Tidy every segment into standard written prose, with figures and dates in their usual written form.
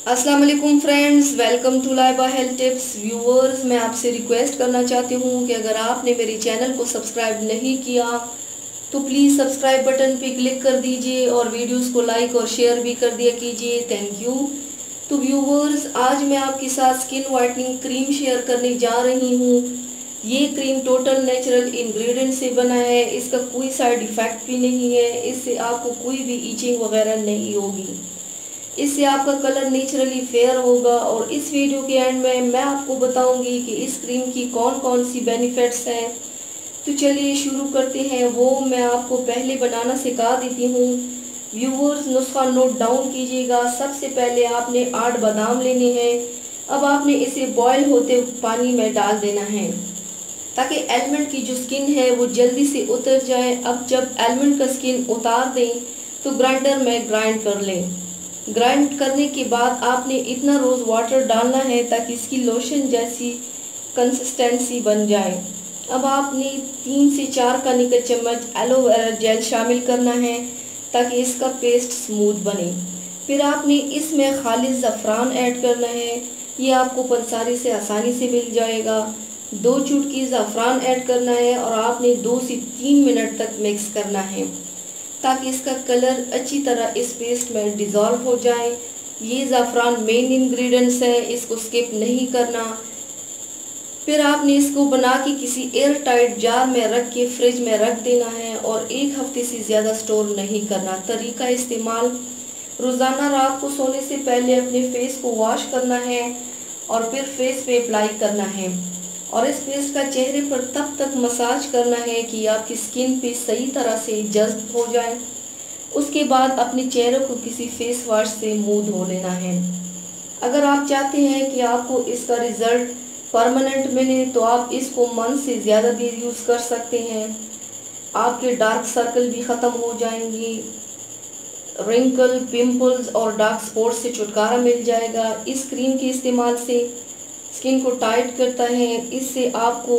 अस्सलाम वालेकुम friends, welcome to Laiba health tips. Viewers, मैं आपसे रिक्वेस्ट करना चाहती हूँ कि अगर आपने मेरे चैनल को सब्सक्राइब नहीं किया तो प्लीज़ सब्सक्राइब बटन पे क्लिक कर दीजिए और वीडियोस को लाइक और शेयर भी कर दिया कीजिए। Thank you. तो व्यूअर्स, आज मैं आपके साथ स्किन वाइटनिंग क्रीम शेयर करने जा रही हूँ। ये क्रीम टोटल नेचुरल इंग्रेडिएंट से बना है, इसका कोई साइड इफ़ेक्ट भी नहीं है, इससे आपको कोई भी ईचिंग वगैरह नहीं होगी, इससे आपका कलर नेचुरली फेयर होगा। और इस वीडियो के एंड में मैं आपको बताऊंगी कि इस क्रीम की कौन कौन सी बेनिफिट्स हैं। तो चलिए शुरू करते हैं। वो मैं आपको पहले बनाना सिखा देती हूँ। व्यूअर्स, नुस्खा नोट डाउन कीजिएगा। सबसे पहले आपने 8 बादाम लेने हैं। अब आपने इसे बॉयल होते पानी में डाल देना है ताकि एलमंड की जो स्किन है वो जल्दी से उतर जाए। अब जब एलमंड का स्किन उतार दें तो ग्राइंडर में ग्राइंड कर लें। ग्राइंड करने के बाद आपने इतना रोज़ वाटर डालना है ताकि इसकी लोशन जैसी कंसिस्टेंसी बन जाए। अब आपने 3 से 4 खाने का चम्मच एलोवेरा जेल शामिल करना है ताकि इसका पेस्ट स्मूथ बने। फिर आपने इसमें खालिस ज़फ़रान ऐड करना है। ये आपको पंसारी से आसानी से मिल जाएगा। 2 चुटकी ज़फ़रान ऐड करना है और आपने 2 से 3 मिनट तक मिक्स करना है ताकि इसका कलर अच्छी तरह इस पेस्ट में डिज़ोल्व हो जाए। ये ज़ाफ़रान मेन इंग्रेडिएंट्स है, इसको स्किप नहीं करना। फिर आपने इसको बना के किसी एयर टाइट जार में रख के फ्रिज में रख देना है और 1 हफ्ते से ज़्यादा स्टोर नहीं करना। तरीका इस्तेमाल: रोज़ाना रात को सोने से पहले अपने फेस को वॉश करना है और फिर फेस पे अप्लाई करना है और इस पेस्ट का चेहरे पर तब तक मसाज करना है कि आपकी स्किन पे सही तरह से जज्ब हो जाए। उसके बाद अपने चेहरे को किसी फेस वॉश से मुंह धो लेना है। अगर आप चाहते हैं कि आपको इसका रिज़ल्ट परमानेंट मिले तो आप इसको मंथ से ज़्यादा देर यूज़ कर सकते हैं। आपके डार्क सर्कल भी ख़त्म हो जाएंगी, रिंकल, पिंपल्स और डार्क स्पॉट्स से छुटकारा मिल जाएगा। इस क्रीम के इस्तेमाल से स्किन को टाइट करता है, इससे आपको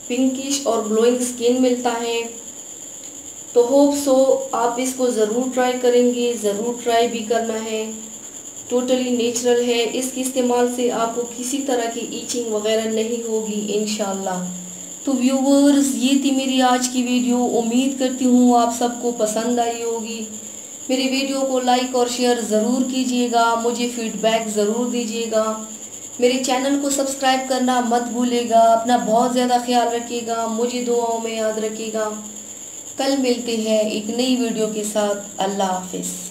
पिंकिश और ग्लोइंग स्किन मिलता है। तो होप सो आप इसको ज़रूर ट्राई करेंगे, ज़रूर ट्राई भी करना है। टोटली नेचुरल है, इसके इस्तेमाल से आपको किसी तरह की ईचिंग वगैरह नहीं होगी इंशाल्लाह। तो व्यूवर्स, ये थी मेरी आज की वीडियो। उम्मीद करती हूँ आप सबको पसंद आई होगी। मेरी वीडियो को लाइक और शेयर ज़रूर कीजिएगा, मुझे फीडबैक ज़रूर दीजिएगा। मेरे चैनल को सब्सक्राइब करना मत भूलिएगा। अपना बहुत ज़्यादा ख्याल रखिएगा, मुझे दुआओं में याद रखिएगा। कल मिलते हैं एक नई वीडियो के साथ। अल्लाह हाफिज़।